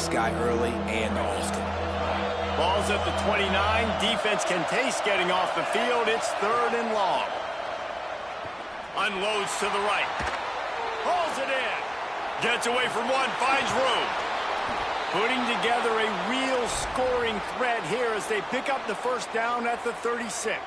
this guy early and often. Ball's at the 29. Defense can taste getting off the field. It's 3rd and long. Unloads to the right. Hauls it in. Gets away from one, finds room. Putting together a real scoring threat here as they pick up the first down at the 36.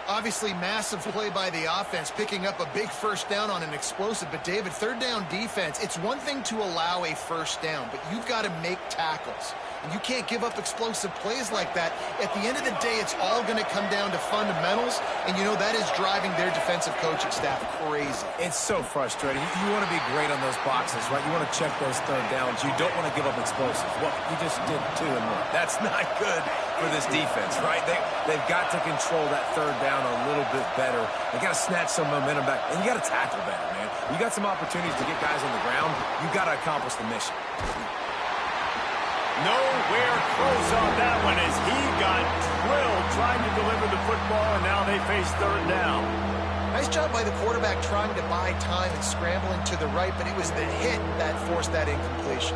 Obviously, massive play by the offense, picking up a big first down on an explosive. But, David, 3rd down defense, it's one thing to allow a first down, but you've got to make tackles. And you can't give up explosive plays like that. At the end of the day, it's all going to come down to fundamentals, and, you know, that is driving their defensive coaching staff crazy. It's so frustrating. You want to be great on those boxes, right? You want to check those 3rd downs. You don't want to give up explosives. Well, you just did 2 and 1. That's not good for this defense, right? They've got to control that 3rd down a little bit better. They got to snatch some momentum back, and you got to tackle better, man. You got some opportunities to get guys on the ground. You got to accomplish the mission. Nowhere close on that one as he got drilled trying to deliver the football, and now they face 3rd down. Nice job by the quarterback trying to buy time and scrambling to the right, but it was the hit that forced that incompletion.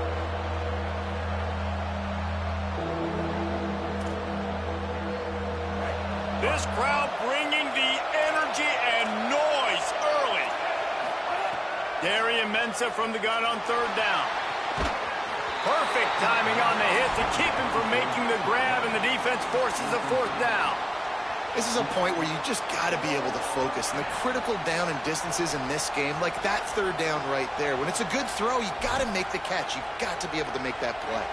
This crowd bringing the energy and noise early. Darian Mensah from the gun on 3rd down. Perfect timing on the hit to keep him from making the grab, and the defense forces a 4th down. This is a point where you just got to be able to focus. And the critical down and distances in this game, like that 3rd down right there, when it's a good throw, you got to make the catch. You've got to be able to make that play.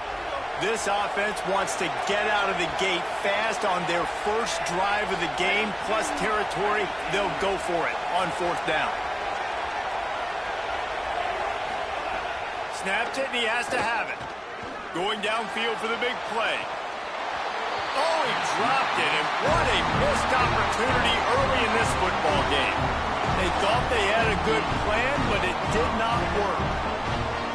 This offense wants to get out of the gate fast on their first drive of the game, plus territory. They'll go for it on 4th down. Snapped it, and he has to have it. Going downfield for the big play. Oh, he dropped it, and what a missed opportunity early in this football game. They thought they had a good plan, but it did not work.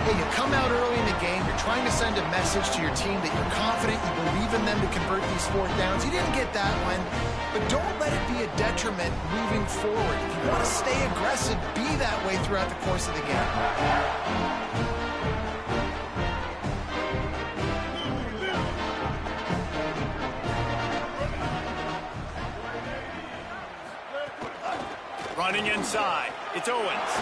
Hey, you come out early in the game, you're trying to send a message to your team that you're confident, you believe in them to convert these 4th downs. You didn't get that one, but don't let it be a detriment moving forward. If you want to stay aggressive, be that way throughout the course of the game. Running inside, it's Owens.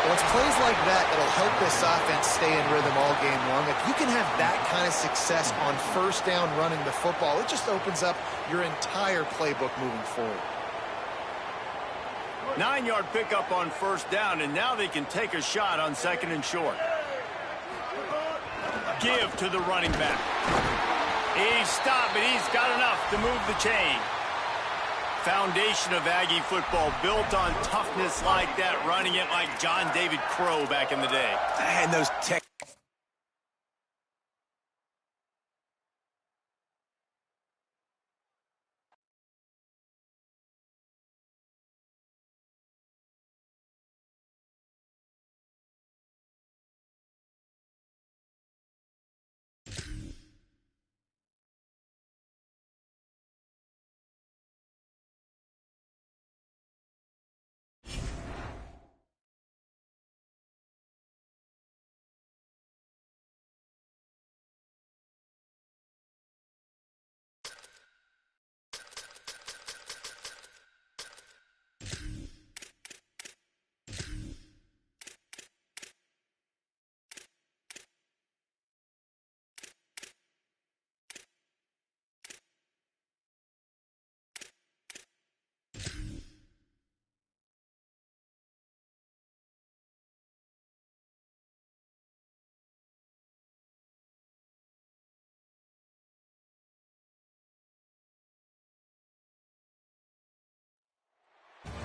Well, it's plays like that that'll help this offense stay in rhythm all game long. If you can have that kind of success on 1st down running the football, it just opens up your entire playbook moving forward. 9-yard pickup on 1st down, and now they can take a shot on 2nd and short. Give to the running back. He's stopped, but he's got enough to move the chain. Foundation of Aggie football built on toughness like that, running it like John David Crow back in the day. And those tech.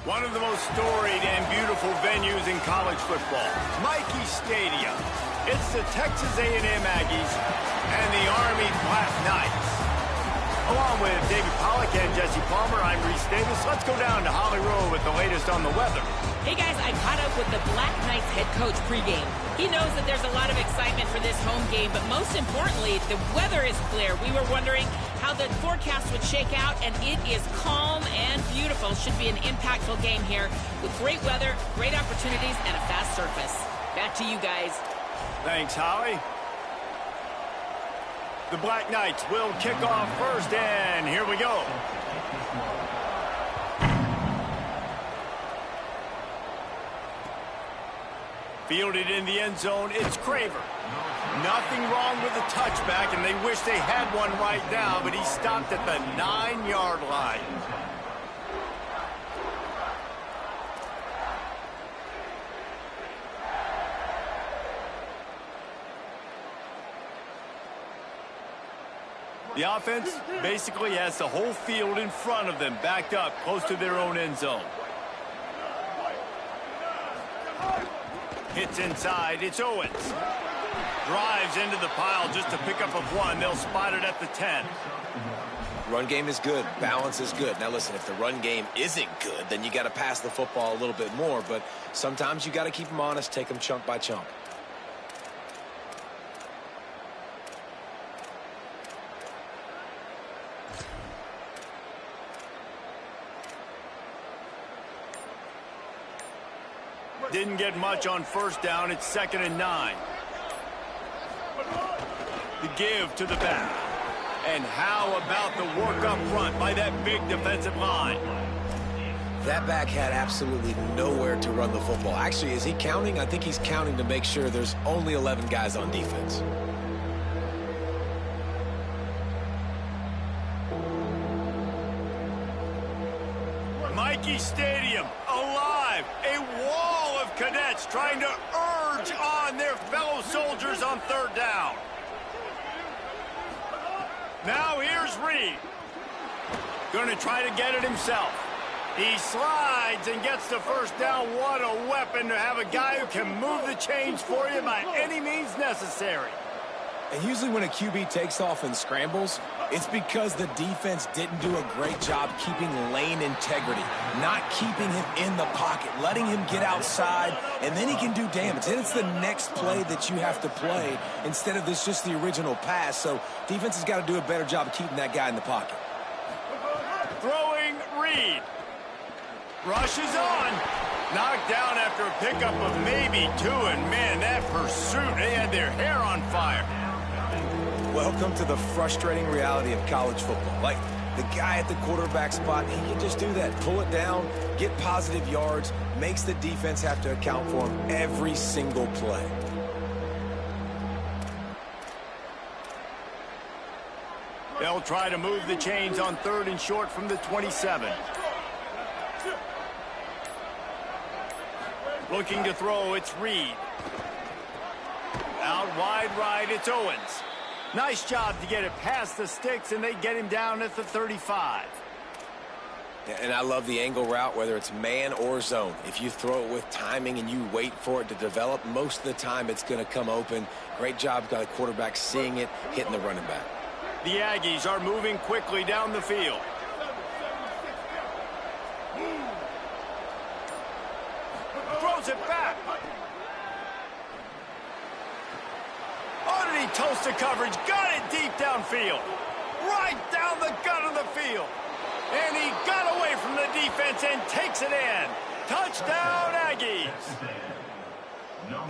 One of the most storied and beautiful venues in college football, Michie Stadium. It's the Texas A&M Aggies and the Army Black Knights. Along with David Pollack and Jesse Palmer, I'm Reese Davis. Let's go down to Holly Rowe with the latest on the weather. Hey guys, I caught up with the Black Knights head coach pregame. He knows that there's a lot of excitement for this home game, but most importantly, the weather is clear. We were wondering how the forecast would shake out, and it is calm and beautiful. Should be an impactful game here with great weather, great opportunities, and a fast surface. Back to you guys. Thanks, Howie. The Black Knights will kick off first, and here we go. Fielded in the end zone, it's Craver. Nothing wrong with the touchback, and they wish they had one right now, but he stopped at the 9-yard line. The offense basically has the whole field in front of them, backed up close to their own end zone. Hits inside, it's Owens. Drives into the pile just to pick up of one. They'll spot it at the 10. Run game is good. Balance is good. Now, listen, if the run game isn't good, then you got to pass the football a little bit more. But sometimes you got to keep them honest, take them chunk by chunk. Didn't get much on first down. It's 2nd and 9. The give to the back. And how about the work up front by that big defensive line? That back had absolutely nowhere to run the football. Actually, is he counting? I think he's counting to make sure there's only 11 guys on defense. Michie Stadium, alive. A wall of cadets trying to urge on their fellow soldiers on 3rd down. Now here's Reed. Going to try to get it himself. He slides and gets the first down. What a weapon to have a guy who can move the chains for you by any means necessary. And usually when a QB takes off and scrambles, it's because the defense didn't do a great job keeping lane integrity, not keeping him in the pocket, letting him get outside, and then he can do damage. Then it's the next play that you have to play instead of this just the original pass. So defense has got to do a better job of keeping that guy in the pocket. Throwing Reed. Rushes on. Knocked down after a pickup of maybe 2, and man, that pursuit, they had their hair on fire. Welcome to the frustrating reality of college football. Like, the guy at the quarterback spot, he can just do that. Pull it down, get positive yards, makes the defense have to account for him every single play. They'll try to move the chains on 3rd and short from the 27. Looking to throw, it's Reed. Out wide right, it's Owens. Nice job to get it past the sticks, and they get him down at the 35. And I love the angle route, whether it's man or zone. If you throw it with timing and you wait for it to develop, most of the time it's going to come open. Great job by the quarterback seeing it, hitting the running back. The Aggies are moving quickly down the field. Throws it back. Underneath toast to coverage, got it deep downfield. Right down the gut of the field. And he got away from the defense and takes it in. Touchdown, Aggies.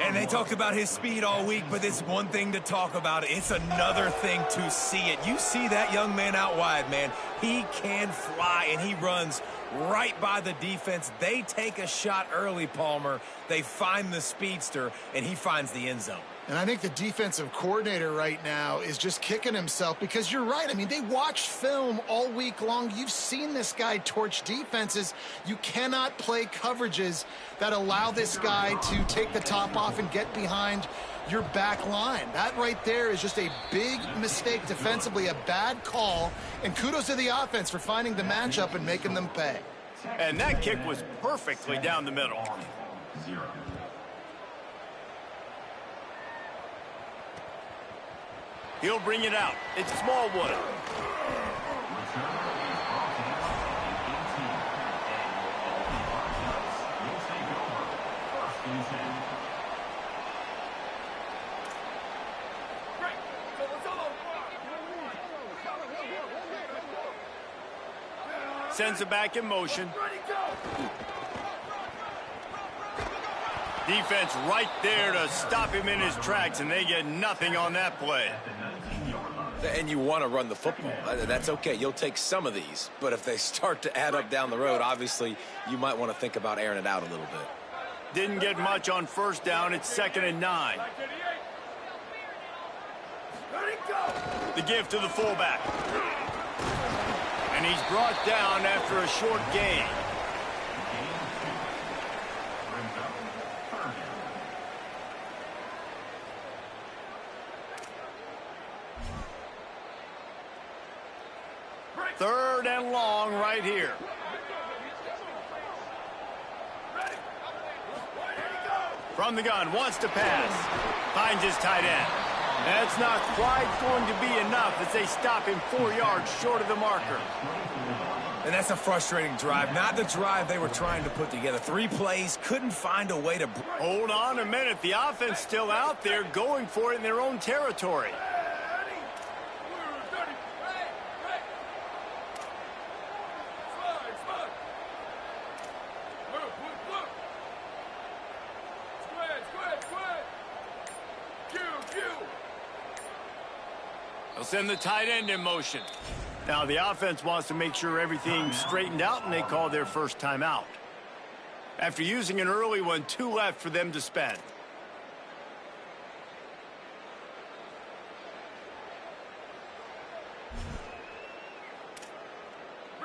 And they talked about his speed all week, but it's one thing to talk about it. It's another thing to see it. You see that young man out wide, man. He can fly, and he runs right by the defense. They take a shot early, Palmer. They find the speedster, and he finds the end zone. And I think the defensive coordinator right now is just kicking himself because you're right. I mean, they watched film all week long. You've seen this guy torch defenses. You cannot play coverages that allow this guy to take the top off and get behind your back line. That right there is just a big mistake defensively, a bad call. And kudos to the offense for finding the matchup and making them pay. And that kick was perfectly down the middle. He'll bring it out. It's Smallwood. Sends it back in motion. Defense right there to stop him in his tracks, and they get nothing on that play. And you want to run the football. That's okay. You'll take some of these. But if they start to add up down the road, obviously you might want to think about airing it out a little bit. Didn't get much on first down. It's 2nd and 9. The give to the fullback. And he's brought down after a short gain. Third and long right here. From the gun, wants to pass. Finds his tight end. That's not quite going to be enough as they stop him 4 yards short of the marker. And that's a frustrating drive. Not the drive they were trying to put together. 3 plays, couldn't find a way to... Hold on a minute. The offense still out there going for it in their own territory. They'll send the tight end in motion. Now the offense wants to make sure everything's straightened out, and they call their first timeout. After using an early one, 2 left for them to spend.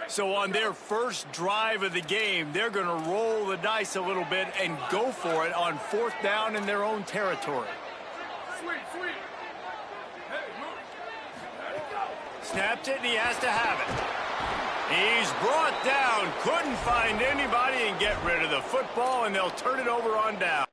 So on their first drive of the game, they're going to roll the dice a little bit and go for it on 4th down in their own territory. Snapped it, and he has to have it. He's brought down, couldn't find anybody and get rid of the football, and they'll turn it over on down.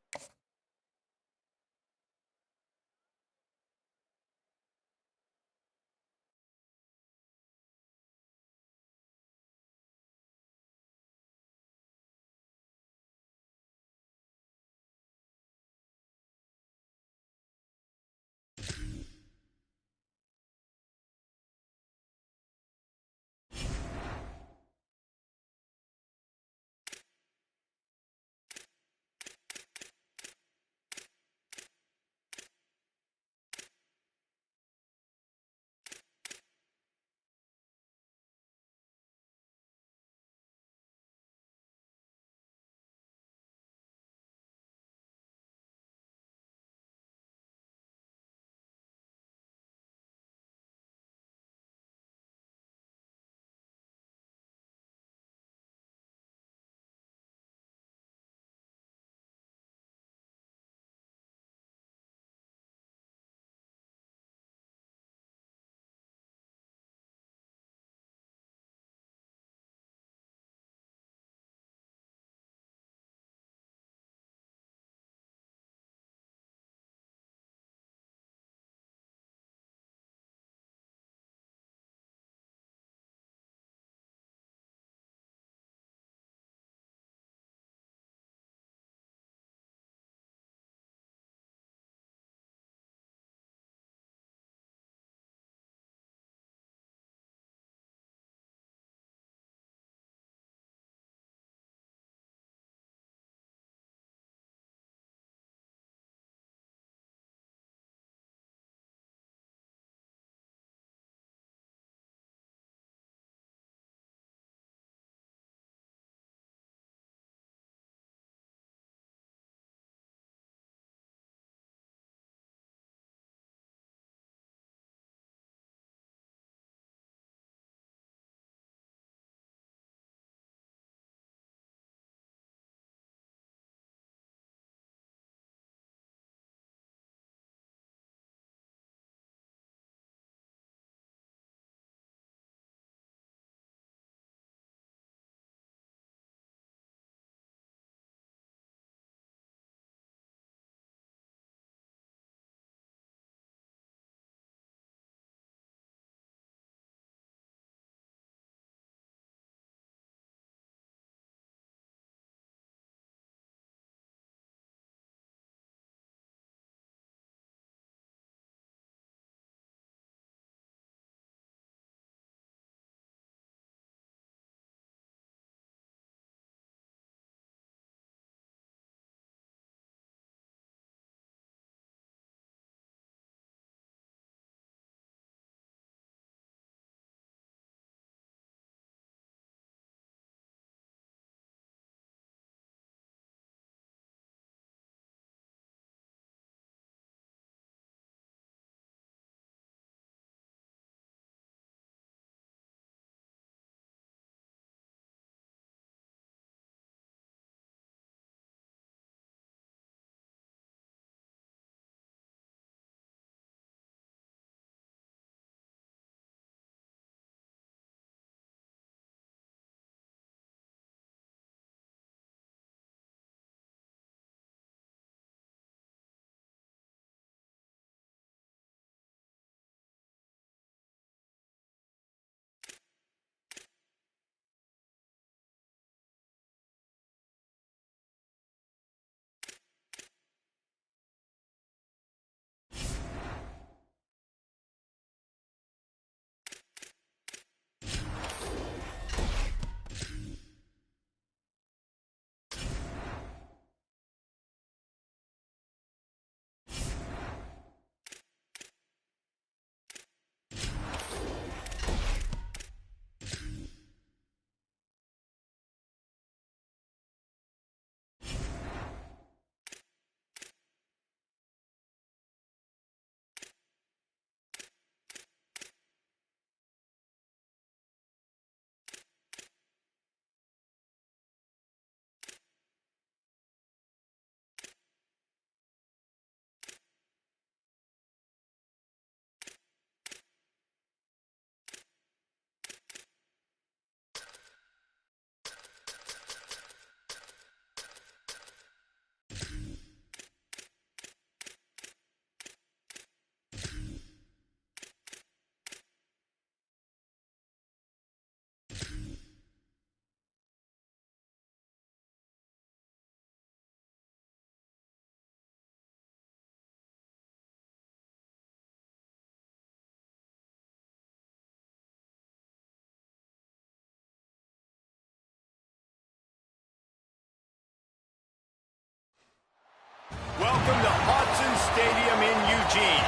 welcome to Autzen Stadium in Eugene.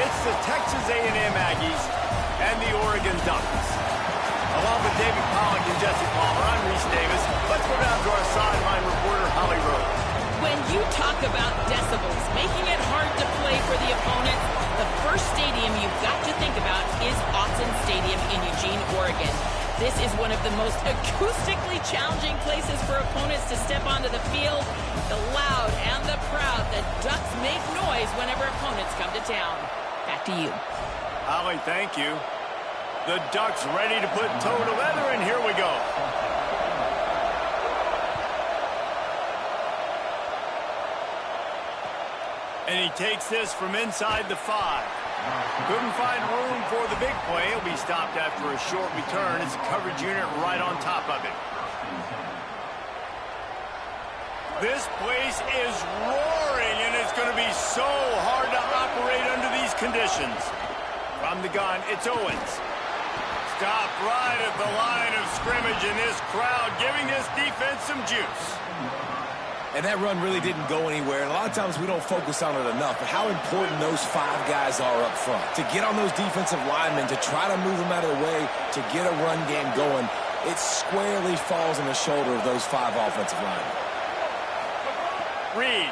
It's the Texas A&M Aggies and the Oregon Ducks. Along with David Pollack and Jesse Palmer, I'm Reese Davis. Let's go down to our sideline reporter, Holly Rose. When you talk about decibels, making it hard to play for the opponent, the first stadium you've got to think about is Autzen Stadium in Eugene, Oregon. This is one of the most acoustically challenging places for opponents to step onto the field. The loud and the proud, the Ducks make noise whenever opponents come to town. Back to you. Holly, thank you. The Ducks ready to put toe to leather, and here we go. And he takes this from inside the 5. Couldn't find room for the big play. He'll be stopped after a short return. It's a coverage unit right on top of it. This place is roaring, and it's going to be so hard to operate under these conditions. From the gun, it's Owens. Stopped right at the line of scrimmage, and this crowd giving this defense some juice. And that run really didn't go anywhere. And a lot of times we don't focus on it enough, but how important those 5 guys are up front. To get on those defensive linemen, to try to move them out of the way, to get a run game going, it squarely falls on the shoulder of those 5 offensive linemen. Reed.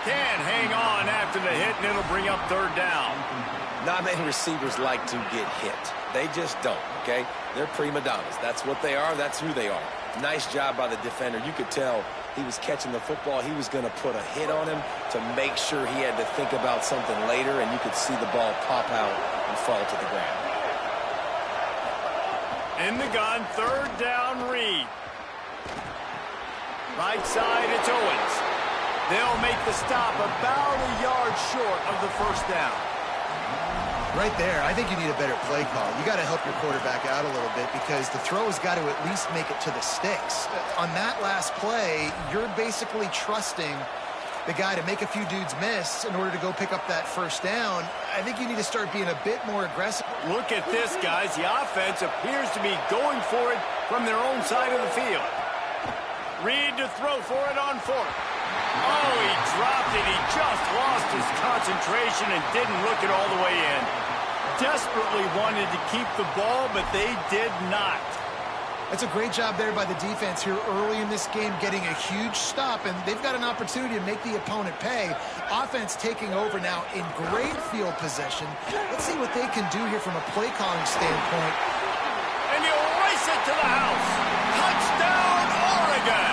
Can hang on after the hit, and it'll bring up 3rd down. Not many receivers like to get hit. They just don't, okay? They're prima donnas. That's what they are. That's who they are. Nice job by the defender. You could tell he was catching the football. He was going to put a hit on him to make sure he had to think about something later, and you could see the ball pop out and fall to the ground. In the gun, 3rd down, Reed. Right side, it's Owens. They'll make the stop about a yard short of the 1st down. Right there, I think you need a better play call. You got to help your quarterback out a little bit because the throw has got to at least make it to the sticks. On that last play, you're basically trusting the guy to make a few dudes miss in order to go pick up that 1st down. I think you need to start being a bit more aggressive. Look at this, guys. The offense appears to be going for it from their own side of the field. Reed to throw for it on 4th. Oh, he dropped it. He just lost his concentration and didn't look it all the way in. Desperately wanted to keep the ball, but they did not. That's a great job there by the defense here early in this game, getting a huge stop, and they've got an opportunity to make the opponent pay. Offense taking over now in great field possession. Let's see what they can do here from a play calling standpoint. And he'll race it to the house. Touchdown, Oregon!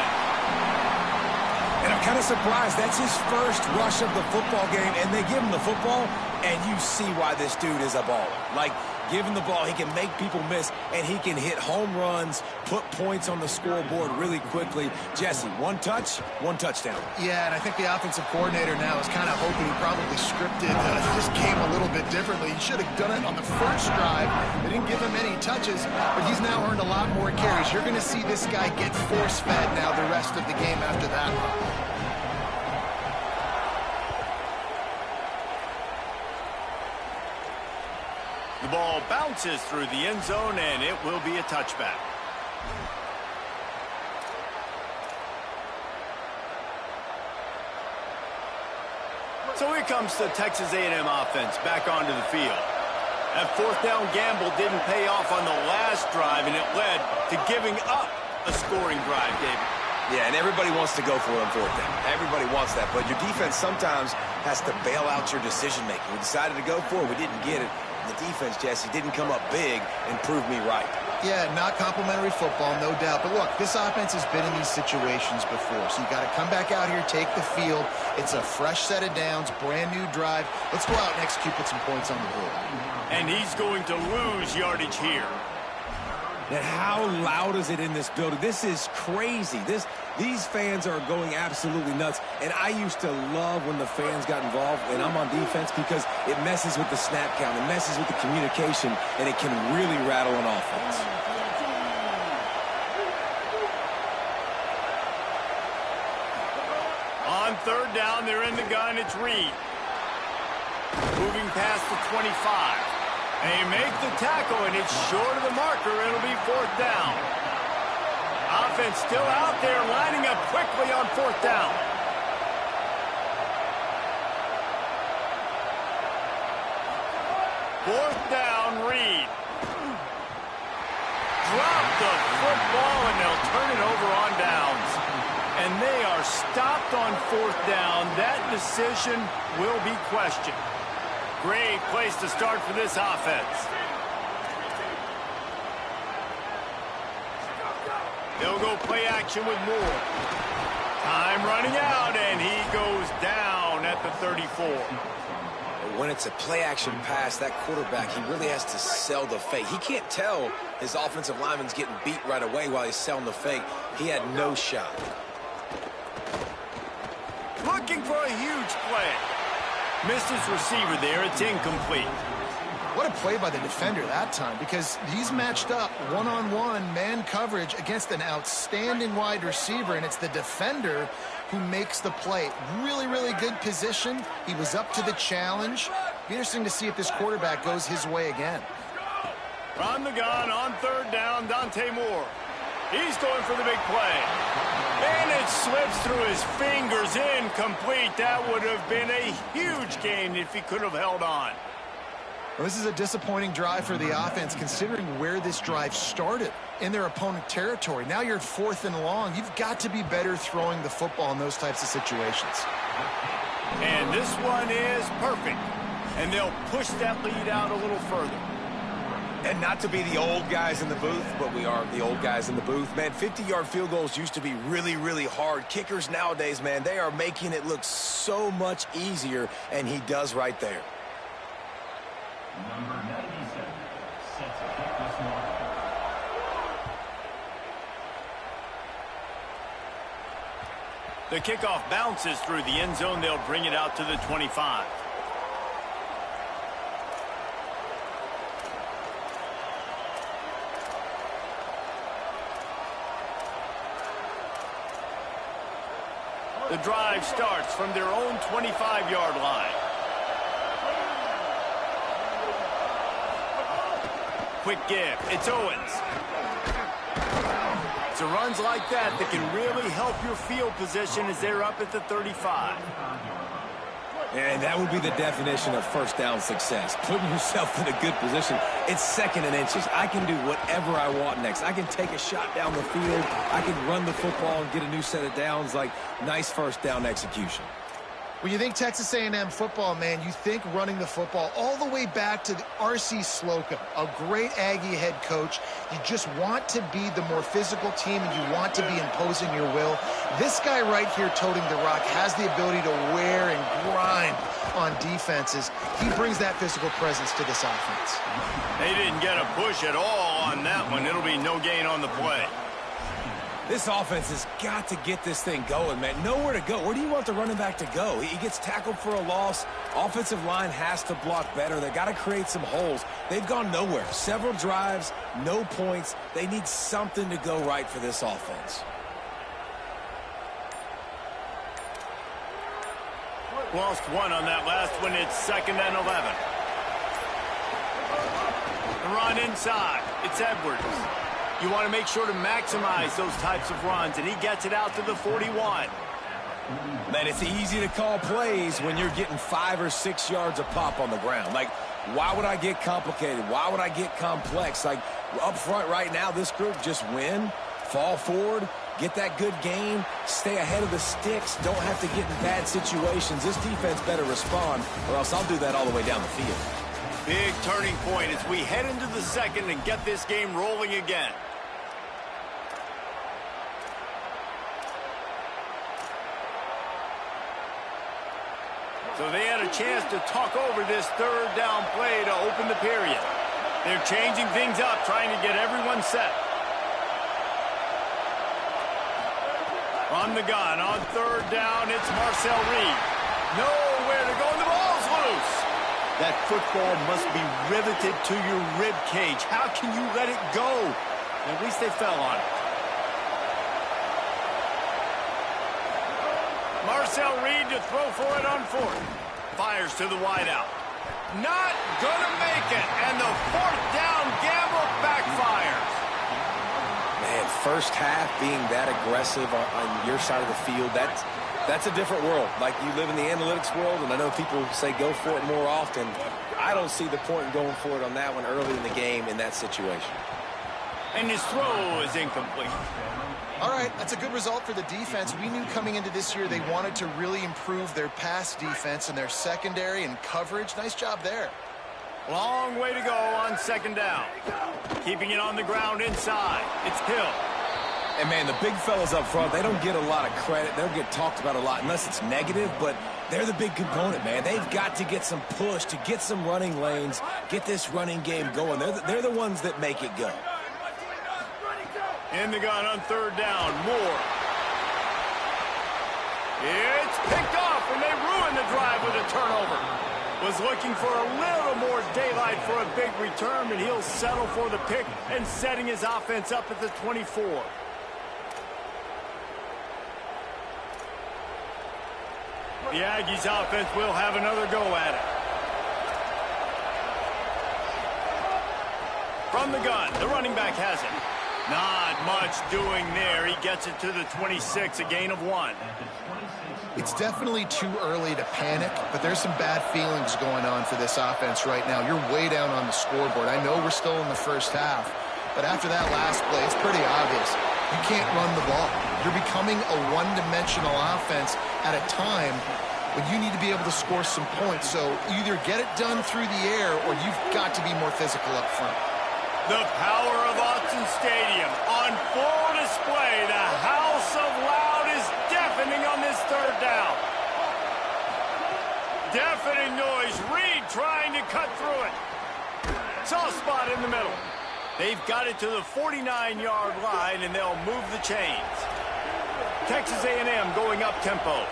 And I'm kind of surprised. That's his first rush of the football game, and they give him the football, and you see why this dude is a baller. Like, give him the ball, he can make people miss, and he can hit home runs, put points on the scoreboard really quickly. Jesse, 1 touch, 1 touchdown. Yeah, and I think the offensive coordinator now is kind of hoping he probably scripted this game a little bit differently. He should have done it on the first drive. They didn't give him any touches, but he's now earned a lot more carries. You're going to see this guy get force-fed now the rest of the game after that one. The ball bounces through the end zone, and it will be a touchback. So here comes the Texas A&M offense back onto the field. That 4th down gamble didn't pay off on the last drive, and it led to giving up a scoring drive, David. Yeah, and everybody wants to go for it on 4th down. Everybody wants that, but your defense sometimes has to bail out your decision-making. We decided to go for it. We didn't get it. The defense, Jesse, didn't come up big and prove me right. Yeah, not complimentary football, no doubt. But look, this offense has been in these situations before. So you got to come back out here, take the field. It's a fresh set of downs, brand new drive. Let's go out and execute, put some points on the board. And he's going to lose yardage here. And how loud is it in this building? This is crazy. These fans are going absolutely nuts. And I used to love when the fans got involved when I'm on defense because it messes with the snap count. It messes with the communication, and it can really rattle an offense. On 3rd down, they're in the gun. It's Reed. Moving past the 25. They make the tackle, and it's short of the marker. It'll be 4th down. offense still out there, lining up quickly on 4th down. Fourth down, Reed. Drop the football, and they'll turn it over on downs. And they are stopped on 4th down. That decision will be questioned. Great place to start for this offense. They'll go play action with Moore. Time running out, and he goes down at the 34. When it's a play-action pass, that quarterback, he really has to sell the fake. He can't tell his offensive lineman's getting beat right away while he's selling the fake. He had no shot. Looking for a huge play. Missed his receiver there. It's incomplete. What a play by the defender that time, because he's matched up one-on-one man coverage against an outstanding wide receiver, and it's the defender who makes the play. Really, really good position. He was up to the challenge. Be interesting to see if this quarterback goes his way again. From the gun on 3rd down, Dante Moore. He's going for the big play. And it slips through his fingers, incomplete. That would have been a huge gain if he could have held on. Well, this is a disappointing drive for the offense, considering where this drive started in their opponent territory. Now you're 4th and long. You've got to be better throwing the football in those types of situations. And this one is perfect. And they'll push that lead out a little further. And not to be the old guys in the booth, but we are the old guys in the booth. Man, 50-yard field goals used to be really, really hard. Kickers nowadays, man, they are making it look so much easier, and he does right there. Number 97 sets a kick this morning. The kickoff bounces through the end zone. They'll bring it out to the 25. The drive starts from their own 25-yard line. Quick give. It's Owens. So runs like that can really help your field position as they're up at the 35. And that would be the definition of first down success. Putting yourself in a good position. It's 2nd and inches. I can do whatever I want next. I can take a shot down the field. I can run the football and get a new set of downs. Like, nice first down execution. When you think Texas A&M football, man, you think running the football all the way back to the R.C. Slocum, a great Aggie head coach. You just want to be the more physical team, and you want to be imposing your will. This guy right here toting the rock has the ability to wear and grind on defenses. He brings that physical presence to this offense. They didn't get a push at all on that one. It'll be no gain on the play. This offense has got to get this thing going, man. Nowhere to go. Where do you want the running back to go? He gets tackled for a loss. Offensive line has to block better. They got to create some holes. They've gone nowhere. Several drives, no points. They need something to go right for this offense. Lost one on that last one. It's 2nd and 11. The run inside. It's Edwards. You want to make sure to maximize those types of runs, and he gets it out to the 41. Man, it's easy to call plays when you're getting 5 or 6 yards a pop on the ground. Like, why would I get complicated? Why would I get complex? Like, up front right now, this group just win, fall forward, get that good game, stay ahead of the sticks, don't have to get in bad situations. This defense better respond, or else I'll do that all the way down the field. Big turning point as we head into the 2nd and get this game rolling again. So they had a chance to talk over this 3rd down play to open the period. They're changing things up, trying to get everyone set. From the gun on 3rd down, it's Marcel Reed. Nowhere to go, and the ball's loose. That football must be riveted to your rib cage. How can you let it go? At least they fell on it. Marcel Reed to throw for it on 4th. Fires to the wideout. Not gonna make it. And the 4th down gamble backfires. Man, first half being that aggressive on your side of the field, that's a different world. Like, you live in the analytics world, and I know people say go for it more often. I don't see the point in going for it on that one early in the game in that situation. And his throw is incomplete. All right, that's a good result for the defense. We knew coming into this year they wanted to really improve their pass defense and their secondary and coverage. Nice job there. Long way to go on second down. Keeping it on the ground inside. It's Hill. And, man, the big fellas up front, they don't get a lot of credit. They don't get talked about a lot unless it's negative, but they're the big component, man. They've got to get some push, to get some running lanes, get this running game going. They're the ones that make it go. In the gun on third down, Moore. It's picked off, and they ruin the drive with a turnover. Was looking for a little more daylight for a big return, but he'll settle for the pick and setting his offense up at the 24. The Aggies offense will have another go at it. From the gun, the running back has it. Not much doing there. He gets it to the 26, a gain of 1. It's definitely too early to panic, but there's some bad feelings going on for this offense right now. You're way down on the scoreboard. I know we're still in the first half, but after that last play, it's pretty obvious. You can't run the ball. You're becoming a one-dimensional offense at a time when you need to be able to score some points. So either get it done through the air or you've got to be more physical up front. The power of Autzen Stadium on full display. The house of loud is deafening on this third down. Deafening noise. Reed trying to cut through it. Soft spot in the middle. They've got it to the 49-yard line, and they'll move the chains. Texas A&M going up tempo.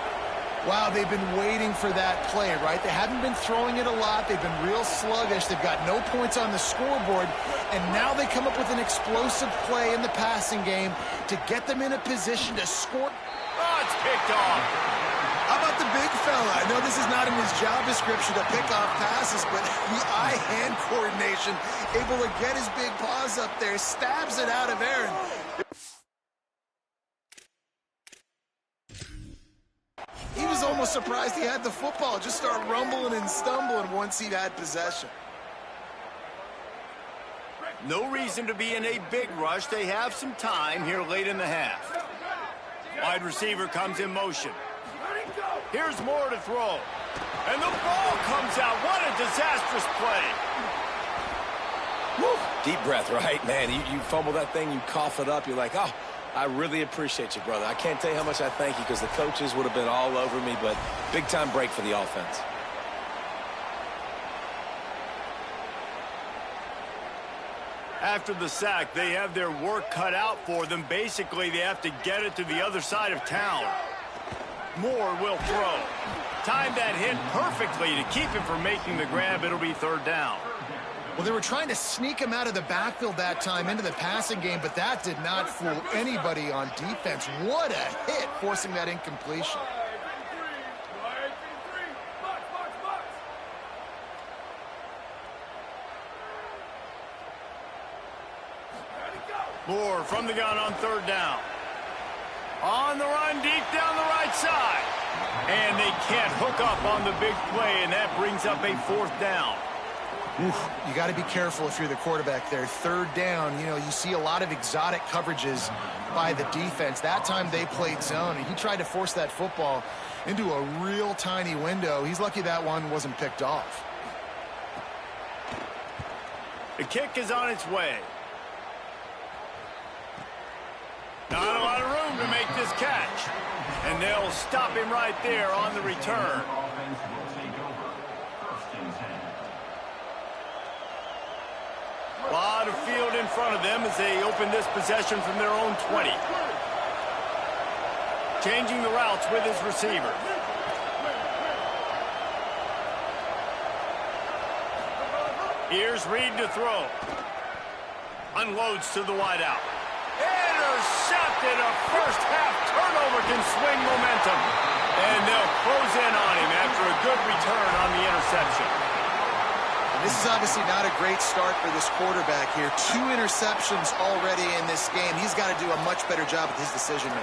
Wow, they've been waiting for that play, right? They haven't been throwing it a lot. They've been real sluggish. They've got no points on the scoreboard. And now they come up with an explosive play in the passing game to get them in a position to score. Oh, it's picked off. How about the big fella? I know this is not in his job description to pick off passes, but the eye-hand coordination, able to get his big paws up there, stabs it out of Aaron. He was almost surprised he had the football. Just start rumbling and stumbling once he had possession. No reason to be in a big rush. They have some time here late in the half. Wide receiver comes in motion. Here's Moore to throw. And the ball comes out. What a disastrous play. Woo. Deep breath, right? Man, you fumble that thing, you cough it up, you're like, oh, I really appreciate you, brother. I can't tell you how much I thank you because the coaches would have been all over me, but big-time break for the offense. After the sack, they have their work cut out for them. Basically, they have to get it to the other side of town. Moore will throw. Timed that hit perfectly to keep him from making the grab. It'll be third down. Well, they were trying to sneak him out of the backfield that time into the passing game, but that did not fool anybody on defense. What a hit, forcing that incompletion. Moore from the gun on third down. On the run, deep down the right side. And they can't hook up on the big play, and that brings up a fourth down. Oof, you got to be careful if you're the quarterback there. Third down, you know, you see a lot of exotic coverages by the defense. That time they played zone, and he tried to force that football into a real tiny window. He's lucky that one wasn't picked off. The kick is on its way. Not a lot of room to make this catch. And they'll stop him right there on the return. A lot of field in front of them as they open this possession from their own 20. Changing the routes with his receiver. Here's Reed to throw. Unloads to the wideout. Intercepted. A first half turnover can swing momentum. And they'll close in on him after a good return on the interception. This is obviously not a great start for this quarterback here. 2 interceptions already in this game. He's got to do a much better job with his decision-making.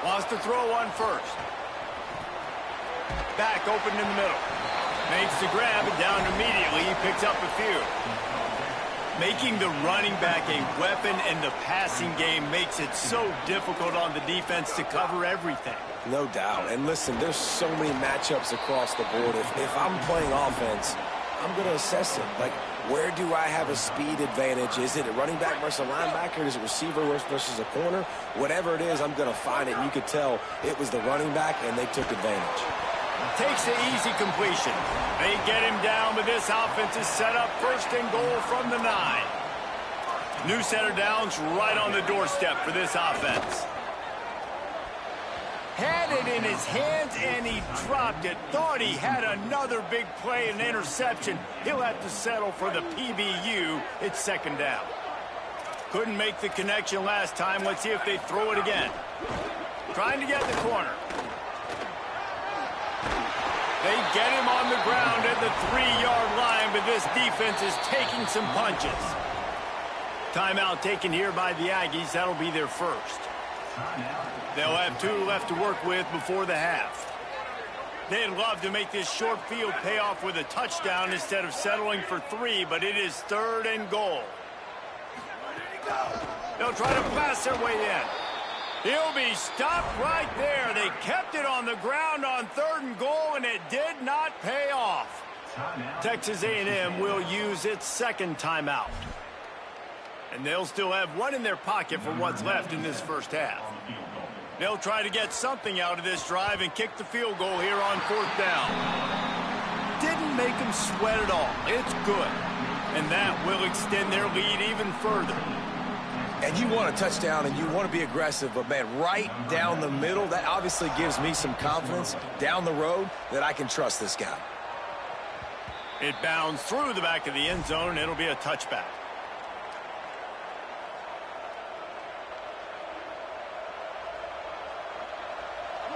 Wants to throw one first. Back open in the middle. Makes the grab and down immediately. He picks up a few. Making the running back a weapon in the passing game makes it so difficult on the defense to cover everything. No doubt. And listen, there's so many matchups across the board. If I'm playing offense, I'm going to assess it. Like, where do I have a speed advantage? Is it a running back versus a linebacker? Is it receiver versus a corner? Whatever it is, I'm going to find it. And you could tell it was the running back, and they took advantage. Takes the easy completion. They get him down, but this offense is set up 1st and goal from the 9. New set of downs right on the doorstep for this offense. Had it in his hands, and he dropped it. Thought he had another big play, an interception. He'll have to settle for the PBU. It's 2nd down. Couldn't make the connection last time. Let's see if they throw it again. Trying to get the corner. They get him on the ground at the 3-yard line, but this defense is taking some punches. Timeout taken here by the Aggies. That'll be their first. They'll have 2 left to work with before the half. They'd love to make this short field pay off with a touchdown instead of settling for 3, but it is 3rd and goal. They'll try to pass their way in. He'll be stopped right there. They kept it on the ground on 3rd and goal, and it did not pay off. Texas A&M will use its 2nd timeout. And they'll still have 1 in their pocket for what's left in this first half. They'll try to get something out of this drive and kick the field goal here on 4th down. Didn't make them sweat at all. It's good. And that will extend their lead even further. And you want a touchdown and you want to be aggressive, but, man, right down the middle, that obviously gives me some confidence down the road that I can trust this guy. It bounds through the back of the end zone, and it'll be a touchback.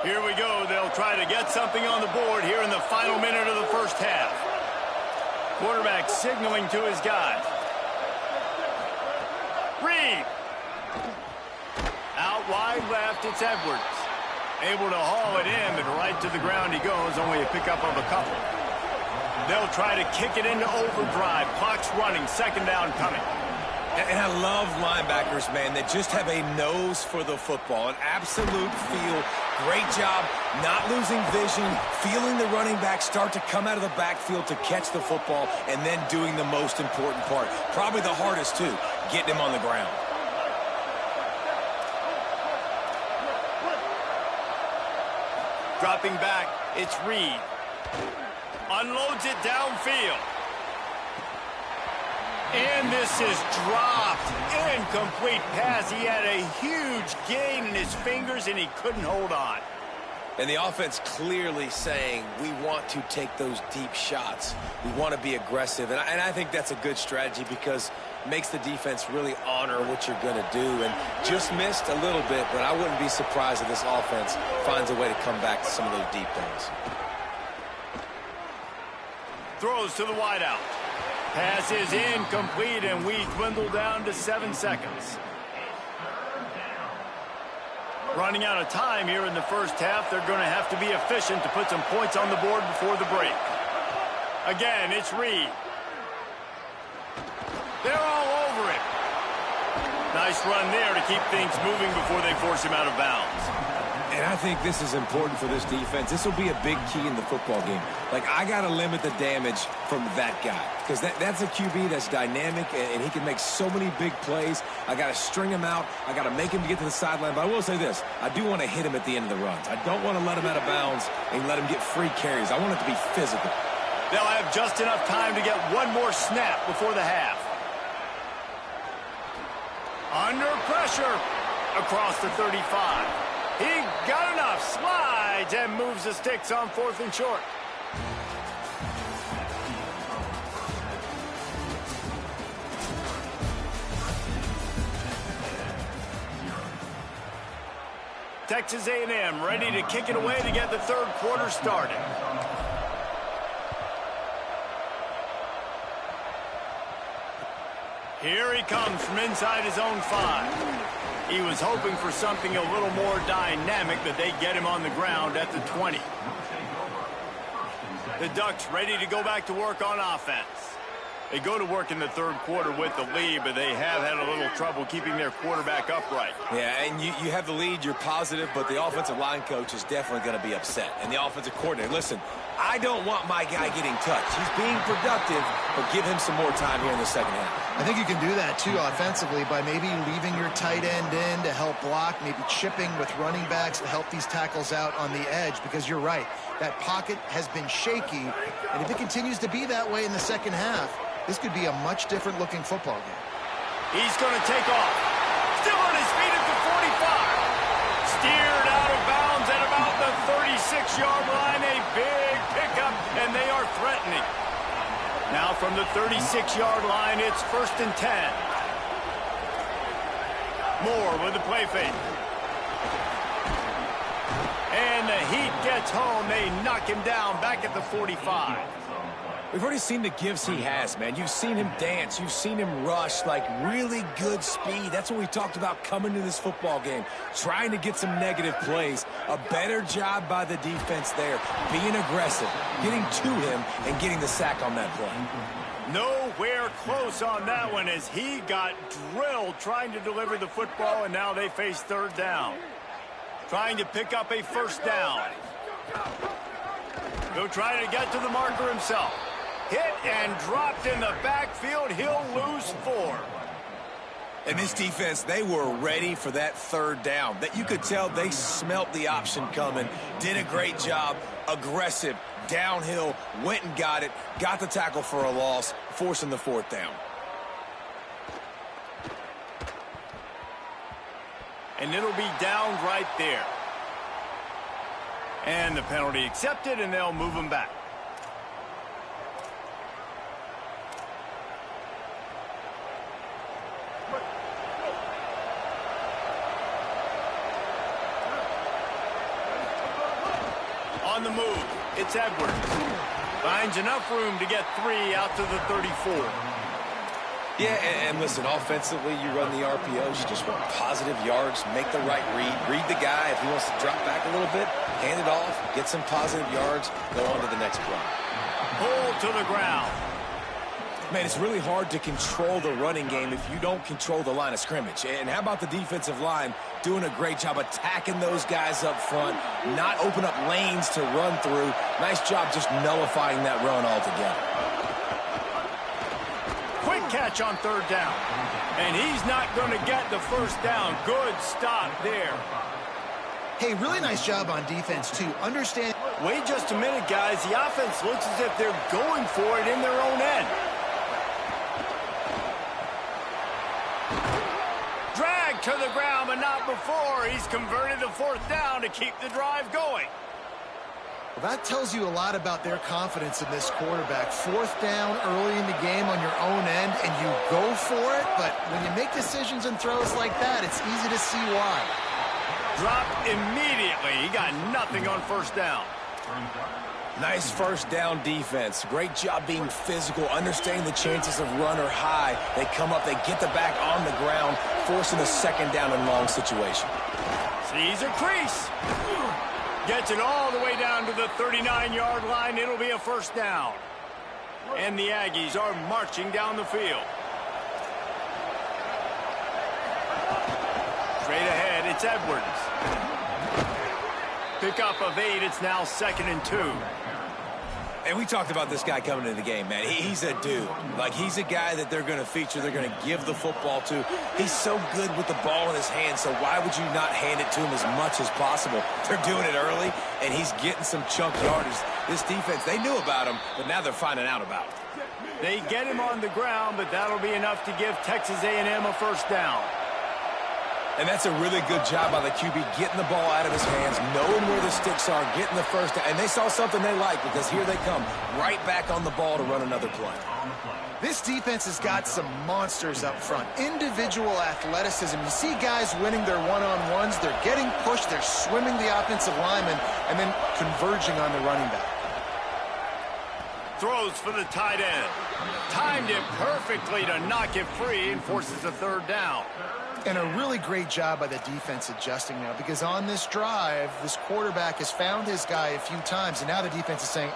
Here we go. They'll try to get something on the board here in the final minute of the first half. Quarterback signaling to his guy. Reed. Out wide left, it's Edwards. Able to haul it in, but right to the ground he goes, only a pickup of a couple. They'll try to kick it into overdrive. Clock's running, 2nd down coming. And I love linebackers, man, that just have a nose for the football, an absolute feel. Great job not losing vision, feeling the running back start to come out of the backfield to catch the football, and then doing the most important part. Probably the hardest, too, getting him on the ground. Dropping back, it's Reed. Unloads it downfield. And this is dropped. Incomplete pass. He had a huge gain in his fingers, and he couldn't hold on. And the offense clearly saying, we want to take those deep shots. We want to be aggressive. And I think that's a good strategy because it makes the defense really honor what you're going to do. And just missed a little bit, but I wouldn't be surprised if this offense finds a way to come back to some of those deep things. Throws to the wideout. Pass is incomplete, and we dwindle down to 7 seconds. Running out of time here in the first half. They're going to have to be efficient to put some points on the board before the break. Again, it's Reed. They're all over it. Nice run there to keep things moving before they force him out of bounds. And I think this is important for this defense. This will be a big key in the football game. Like, I got to limit the damage from that guy because that's a QB that's dynamic, and he can make so many big plays. I got to string him out. I got to make him get to the sideline. But I will say this. I do want to hit him at the end of the runs. I don't want to let him out of bounds and let him get free carries. I want it to be physical. They'll have just enough time to get one more snap before the half. Under pressure across the 35. He got enough, slides, and moves the sticks on 4th and short. Texas A&M ready to kick it away to get the third quarter started. Here he comes from inside his own 5. He was hoping for something a little more dynamic, but they get him on the ground at the 20. The Ducks ready to go back to work on offense. They go to work in the third quarter with the lead, but they have had a little trouble keeping their quarterback upright. Yeah, and you have the lead, you're positive, but the offensive line coach is definitely going to be upset. And the offensive coordinator, listen, I don't want my guy getting touched. He's being productive, but give him some more time here in the second half. I think you can do that, too, offensively, by maybe leaving your tight end in to help block, maybe chipping with running backs to help these tackles out on the edge, because you're right. That pocket has been shaky, and if it continues to be that way in the second half, this could be a much different-looking football game. He's going to take off. Still on his feet at the 45. Steered out of bounds at about the 36-yard line. A big pickup, and they are threatening. Now from the 36-yard line, it's 1st and 10. Moore with the play fake. And the Heat gets home. They knock him down back at the 45. We've already seen the gifts he has, man. You've seen him dance. You've seen him rush, like really good speed. That's what we talked about coming to this football game, trying to get some negative plays. A better job by the defense there, being aggressive, getting to him, and getting the sack on that play. Nowhere close on that one as he got drilled trying to deliver the football, and now they face 3rd down. Trying to pick up a 1st down. He'll try to get to the marker himself. Hit and dropped in the backfield. He'll lose 4. And this defense, they were ready for that 3rd down. That you could tell they smelt the option coming. Did a great job. Aggressive. Downhill. Went and got it. Got the tackle for a loss. Forcing the 4th down. And it'll be down right there. And the penalty accepted, and they'll move him back. On the move, it's Edwards. Finds enough room to get 3 out to the 34. Yeah, and listen, offensively, you run the RPOs. You just want positive yards, make the right read the guy. If he wants to drop back a little bit, hand it off, get some positive yards, go on to the next play. Pulled to the ground. Man, it's really hard to control the running game if you don't control the line of scrimmage. And how about the defensive line doing a great job attacking those guys up front, not open up lanes to run through. Nice job just nullifying that run altogether. Quick catch on 3rd down. And he's not going to get the 1st down. Good stop there. Hey, really nice job on defense, too. Understand. Wait just a minute, guys. The offense looks as if they're going for it in their own end. Dragged to the ground, but not before. He's converted the 4th down to keep the drive going. Well, that tells you a lot about their confidence in this quarterback. 4th down early in the game on your own end, and you go for it. But when you make decisions and throws like that, it's easy to see why. Dropped immediately. He got nothing on 1st down. Nice 1st down defense. Great job being physical, understanding the chances of run are high. They come up, they get the back on the ground, forcing a 2nd down and long situation. Sees a crease. Gets it all the way down to the 39-yard line. It'll be a 1st down. And the Aggies are marching down the field. Straight ahead, it's Edwards. Pickup of 8, it's now 2nd and 2. And we talked about this guy coming into the game, man. He's a dude. Like, he's a guy that they're going to feature, they're going to give the football to. He's so good with the ball in his hand, so why would you not hand it to him as much as possible? They're doing it early, and he's getting some chunk yardage. This defense, they knew about him, but now they're finding out about him. They get him on the ground, but that'll be enough to give Texas A&M a 1st down. And that's a really good job by the QB, getting the ball out of his hands, knowing where the sticks are, getting the 1st down. And they saw something they like, because here they come, right back on the ball to run another play. This defense has got some monsters up front. Individual athleticism. You see guys winning their one-on-ones. They're getting pushed. They're swimming the offensive lineman and then converging on the running back. Throws for the tight end. Timed it perfectly to knock it free and forces a third down. And a really great job by the defense adjusting now, because on this drive, this quarterback has found his guy a few times, and now the defense is saying,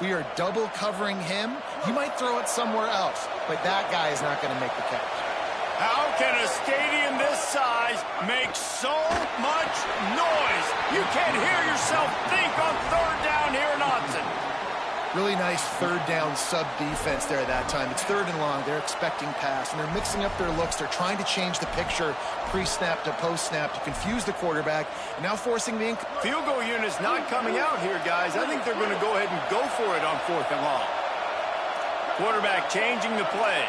we are double covering him. You might throw it somewhere else, but that guy is not going to make the catch. How can a stadium this size make so much noise? You can't hear yourself think on third down here in Autzen. Really nice third down sub-defense there that time. It's third and long. They're expecting pass, and they're mixing up their looks. They're trying to change the picture pre-snap to post-snap to confuse the quarterback, and now forcing the field goal unit's not coming out here, guys. I think they're going to go ahead and go for it on 4th and long. Quarterback changing the play.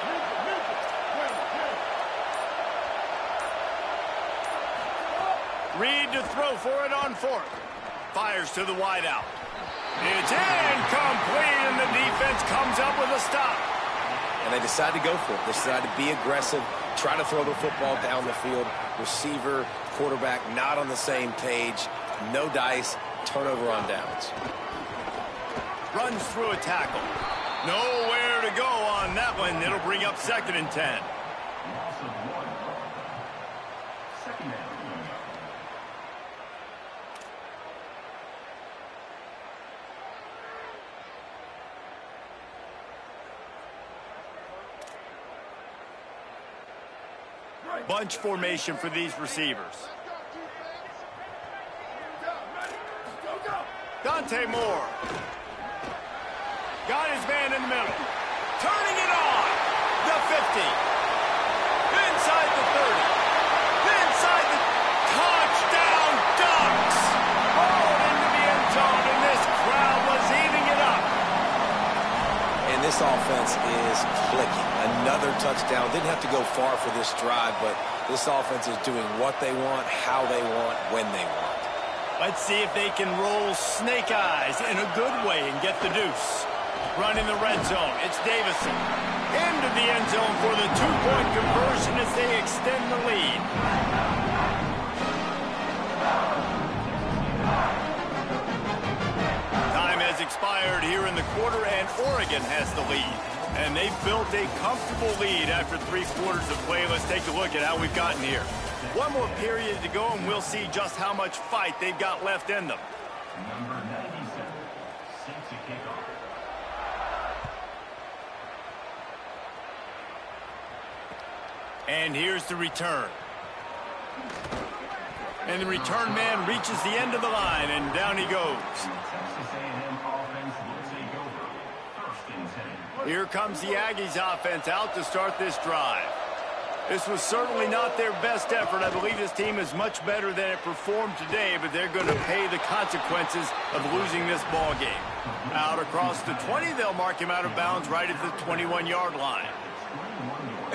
Reed to throw for it on 4th. Fires to the wideout. It's incomplete, and the defense comes up with a stop. And they decide to go for it. They decide to be aggressive, try to throw the football down the field. Receiver, quarterback not on the same page. No dice, turnover on downs. Runs through a tackle. Nowhere to go on that one. It'll bring up 2nd and 10. Loss of 1. 2nd down. Bunch formation for these receivers. Dante Moore. Got his man in the middle. Turning it on. The 50. Inside the 30. Inside the touchdown Ducks. Rolled into the end zone, and this crowd was eating it up. And this offense is clicking. Another touchdown. Didn't have to go far for this drive, but this offense is doing what they want, how they want, when they want. Let's see if they can roll snake eyes in a good way and get the deuce. Run in the red zone. It's Davison. Into the end zone for the 2-point conversion as they extend the lead. Time has expired here in the quarter, and Oregon has the lead. And they've built a comfortable lead after 3 quarters of play. Let's take a look at how we've gotten here. One more period to go, and we'll see just how much fight they've got left in them. Number 97, set to kick off. And here's the return. And the return man reaches the end of the line, and down he goes. Texas A&M offense will take over. 1st and 10. Here comes the Aggies offense out to start this drive. This was certainly not their best effort. I believe this team is much better than it performed today, but they're going to pay the consequences of losing this ball game. Out across the 20, they'll mark him out of bounds right at the 21-yard line.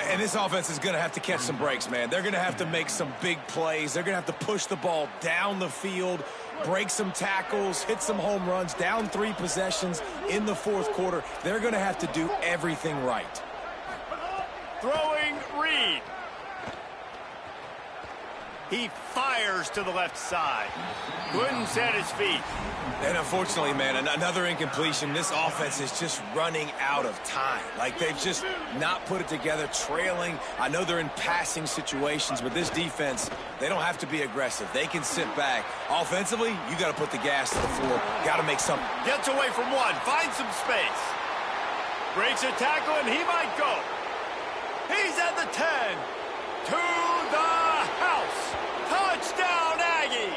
And this offense is going to have to catch some breaks, man. They're going to have to make some big plays. They're going to have to push the ball down the field, break some tackles, hit some home runs, down 3 possessions in the 4th quarter. They're going to have to do everything right. Throwing Reed. He fires to the left side. Couldn't set his feet. And unfortunately, man, another incompletion. This offense is just running out of time. Like, they've just not put it together, trailing. I know they're in passing situations, but this defense, they don't have to be aggressive. They can sit back. Offensively, you got to put the gas to the floor. Got to make something. Gets away from one. Finds some space. Breaks a tackle, and he might go. He's at the 10. To the house. Touchdown, Aggies.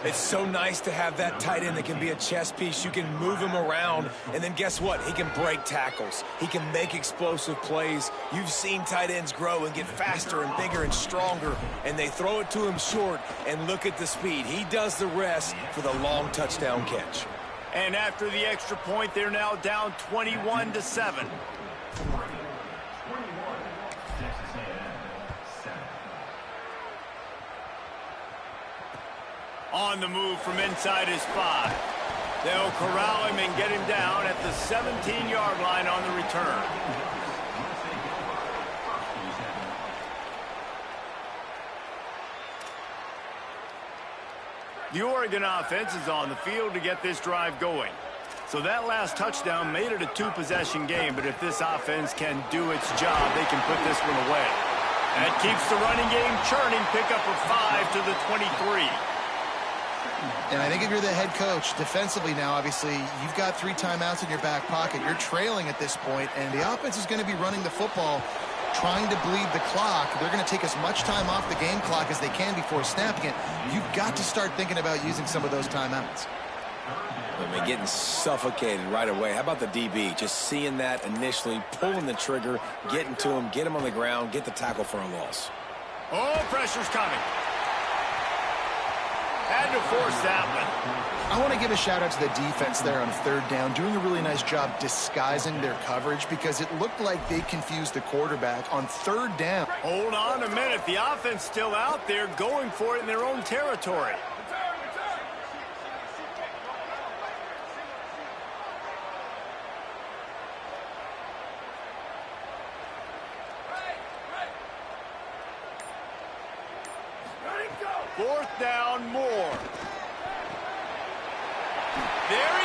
It's so nice to have that tight end that can be a chess piece. You can move him around, and then guess what? He can break tackles. He can make explosive plays. You've seen tight ends grow and get faster and bigger and stronger, and they throw it to him short, and look at the speed. He does the rest for the long touchdown catch. And after the extra point, they're now down 21-7. 21, Texas A&M, 7. On the move from inside his 5. They'll corral him and get him down at the 17-yard line on the return. The Oregon offense is on the field to get this drive going. So that last touchdown made it a two-possession game, but if this offense can do its job, they can put this one away. That keeps the running game churning. Pickup of 5 to the 23. And I think if you're the head coach, defensively now, obviously, you've got 3 timeouts in your back pocket. You're trailing at this point, and the offense is going to be running the football, trying to bleed the clock. They're going to take as much time off the game clock as they can before snapping it. You've got to start thinking about using some of those timeouts. I mean, getting suffocated right away. How about the DB? Just seeing that initially, pulling the trigger, getting to him, get him on the ground, get the tackle for a loss. Oh, pressure's coming. Had to force that one. I want to give a shout-out to the defense there on 3rd down, doing a really nice job disguising their coverage because it looked like they confused the quarterback on 3rd down. Hold on a minute. The offense still out there going for it in their own territory. Fourth down, more. There